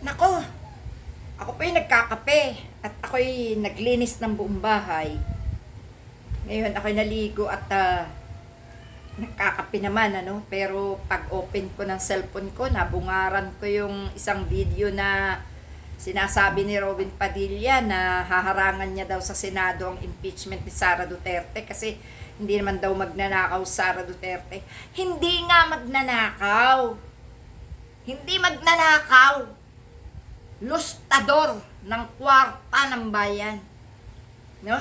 Nako, ako pa yung nagkakape at ako'y naglinis ng buong bahay. Ngayon ako'y naligo at nagkakape naman, ano. Pero pag open ko ng cellphone ko, nabungaran ko yung isang video na sinasabi ni Robin Padilla na haharangan niya daw sa Senado ang impeachment ni Sara Duterte kasi hindi naman daw magnanakaw Sara Duterte. Hindi nga magnanakaw. Hindi magnanakaw. Lustador ng kwarta ng bayan. No?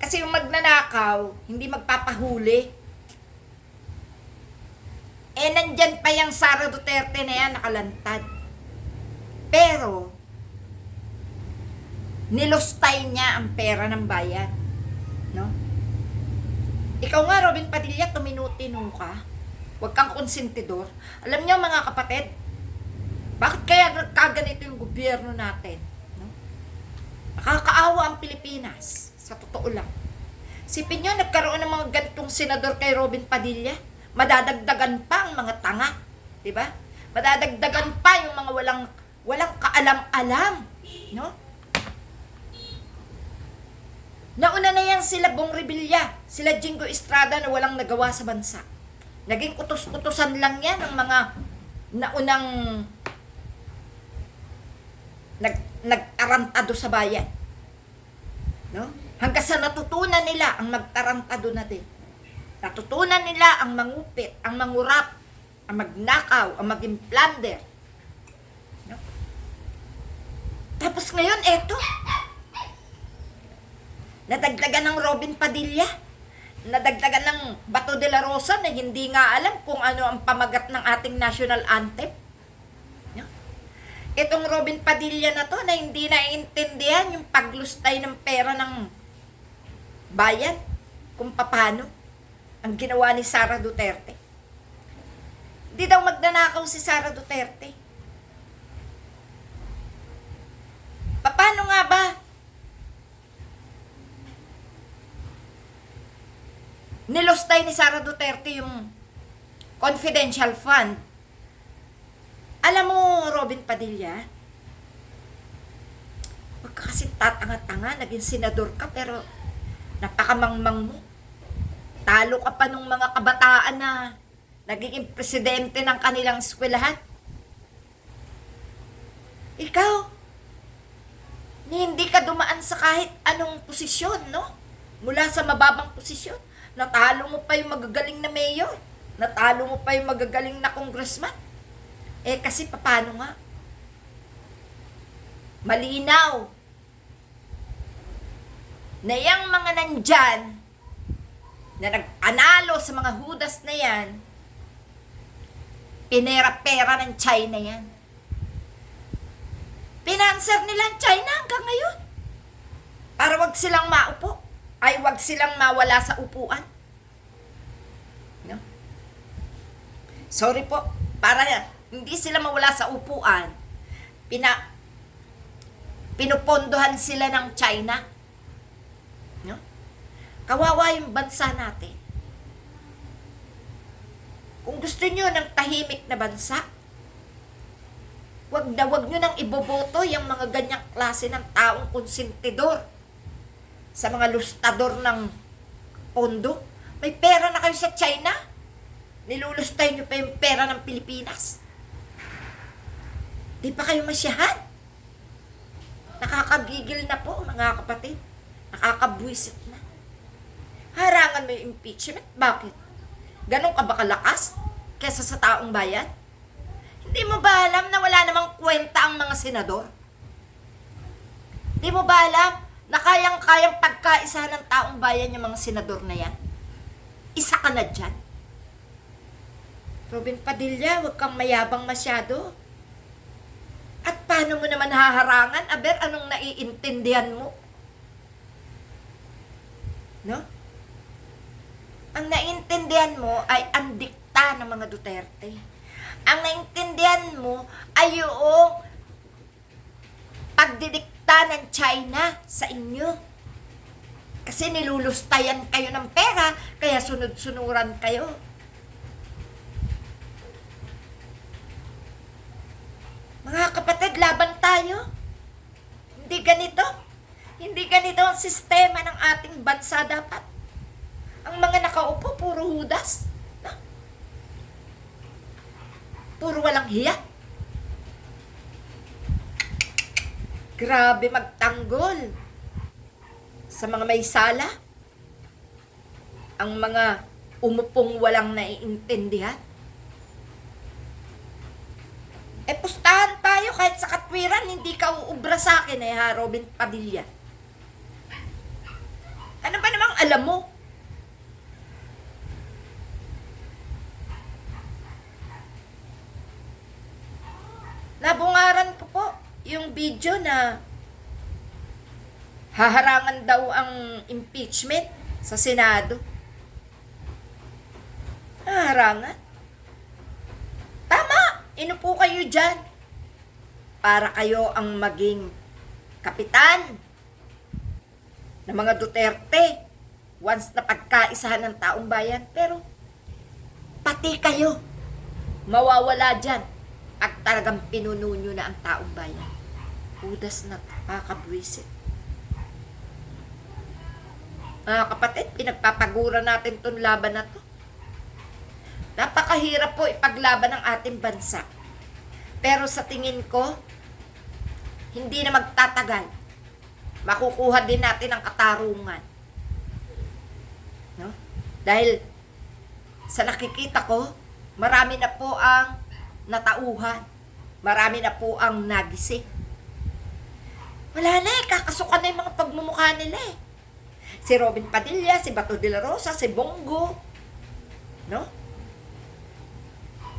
Kasi yung hindi magpapahuli. Nandyan pa yung Sara Duterte na yan, nakalantad. Pero, nilustay niya ang pera ng bayan. No? Ikaw nga, Robin Padilla, tuminutino ka. Huwag kang konsentidor. Alam niyo, mga kapatid, bakit kaya nagkaganito yung gobyerno natin? No? Nakakaawa ang Pilipinas. Sa totoo lang. Sipin nyo, nagkaroon ng mga ganitong senador kay Robin Padilla. Madadagdagan pa ang mga tanga. Diba? Madadagdagan pa yung mga walang kaalam-alam. No? Nauna na yan sila Bong Revilla, sila Jingo Estrada na walang nagawa sa bansa. Naging utos-utosan lang yan ng mga naunang nagtarantado sa bayan. No? Hanggang sa natutunan nila ang magtarantado na din. Natutunan nila ang mangupit, ang mangurap, ang magnakaw, ang maging plunder. No? Tapos ngayon, eto. Nadagdagan ng Robin Padilla. Nadagdagan ng Bato de la Rosa na hindi nga alam kung ano ang pamagat ng ating national anthem. Itong Robin Padilla na to na hindi naiintindihan yung paglustay ng pera ng bayan kung paano ang ginawa ni Sara Duterte. Hindi daw magnanakaw si Sara Duterte. Paano nga ba? Nilustay ni Sara Duterte yung confidential fund. Alam mo, Robin Padilla, wag ka kasi tatanga-tanga, naging senador ka, pero napakamangmang mo. Talo ka pa nung mga kabataan na nagiging presidente ng kanilang eskwelahan. Ikaw, hindi ka dumaan sa kahit anong posisyon, no? Mula sa mababang posisyon. Natalo mo pa yung magagaling na mayor. Natalo mo pa yung magagaling na congressman. Kasi paano nga? Malinaw na yung mga nandyan na nag-analo sa mga hudas na yan, pinera-pera ng China yan. Pinanser nila ang China hanggang ngayon. Para wag silang maupo. Ay wag silang mawala sa upuan. No? Sorry po. Para hindi sila mawala sa upuan, pinupondohan sila ng China. No? Kawawa yung bansa natin. Kung gusto nyo ng tahimik na bansa, wag nyo nang iboboto yung mga ganyang klase ng taong konsentidor sa mga lustador ng pondo. May pera na kayo sa China, nilulustay nyo pa yung pera ng Pilipinas. Di pa kayo masyahan? Nakakagigil na po, mga kapatid. Nakakabwisit na. Harangan mo yung impeachment. Bakit? Ganon ka ba kalakas kesa sa taong bayan? Hindi mo ba alam na wala namang kwenta ang mga senador? Hindi mo ba alam na kayang-kayang pagkaisa ng taong bayan yung mga senador na yan? Isa ka na dyan. Robin Padilla, huwag kang mayabang masyado. At paano mo naman haharangan? Aber, anong naiintindihan mo? No? Ang naiintindihan mo ay ang dikta ng mga Duterte. Ang naiintindihan mo ay yung pagdidikta ng China sa inyo. Kasi nilulustayan kayo ng pera, kaya sunod-sunuran kayo. ganito. Hindi ganito ang sistema ng ating bansa dapat. Ang mga nakaupo, puro hudas. No? Puro walang hiya. Grabe magtanggol sa mga may sala. Ang mga umupong walang naiintindihan. Pustahan tayo kahit sa katwiran, hindi ka uubra sa akin ha, Robin Padilla. Ano ba namang alam mo? Nabungaran ko po yung video na haharangan daw ang impeachment sa Senado. Haharangan? Tama! Inupo kayo dyan para kayo ang maging kapitan ng mga Duterte once na pagkaisahan ng taong bayan. Pero pati kayo mawawala dyan at talagang pinuno nyo na ang taong bayan. Hudas na kakabwisit. Mga kapatid, pinagpapagura natin tong laban na to. Napakahirap po ipaglaban ng ating bansa. Pero sa tingin ko, hindi na magtatagal. Makukuha din natin ang katarungan. No? Dahil sa nakikita ko, marami na po ang natauhan. Marami na po ang nagising. Wala na kakasukan na yung mga pagmumukha nila Si Robin Padilla, si Bato de la Rosa, si Bongo. No?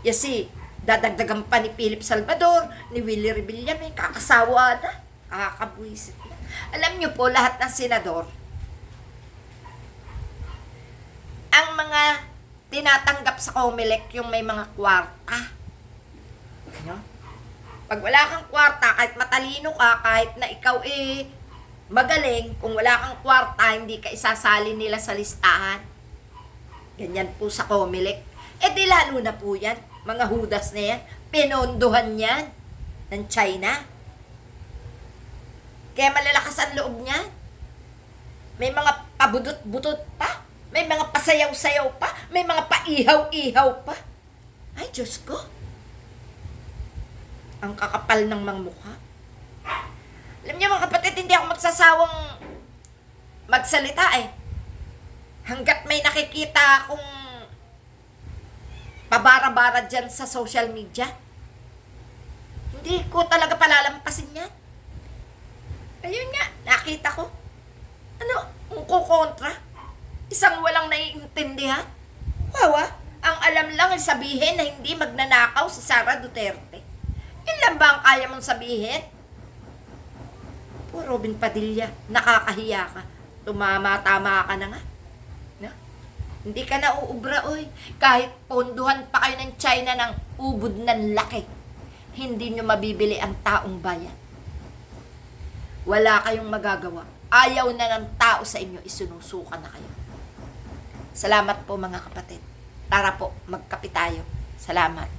Si dadagdagan pa ni Philip Salvador, ni Willie Rebilla, may kakasawa na. Kakabwisit na. Alam niyo po, lahat ng senador, ang mga tinatanggap sa COMELEC yung may mga kwarta. No? Pag wala kang kwarta, kahit matalino ka, kahit na ikaw magaling, kung wala kang kwarta, hindi ka isasali nila sa listahan. Ganyan po sa COMELEC. Di lalo na po yan, mga hudas na yan, pinondohan yan ng China. Kaya malalakas ang loob niyan. May mga pabudot-budot pa, may mga pasayaw-sayaw pa, may mga paihaw-ihaw pa. Ay, Diyos ko. Ang kakapal ng mga mukha. Alam niyo mga kapatid, hindi ako magsasawang magsalita Hanggat may nakikita akong pabara-bara dyan sa social media, hindi ko talaga palalampasin yan. Ayun nga, nakita ko. Ang kukontra? Isang walang naiintindihan? Wawa, ang alam lang ay sabihin na hindi magnanakaw si Sara Duterte. Ilan ba ang kaya mong sabihin? Po, Robin Padilla, nakakahiya ka. Tumama-tama ka na nga. No? Hindi ka na uubra, oy. Kahit ponduhan pa kayo ng China ng ubod ng laki, hindi nyo mabibili ang taong bayan. Wala kayong magagawa. Ayaw na ng tao sa inyo, isinusuka na kayo. Salamat po mga kapatid. Tara po, magkape tayo. Salamat.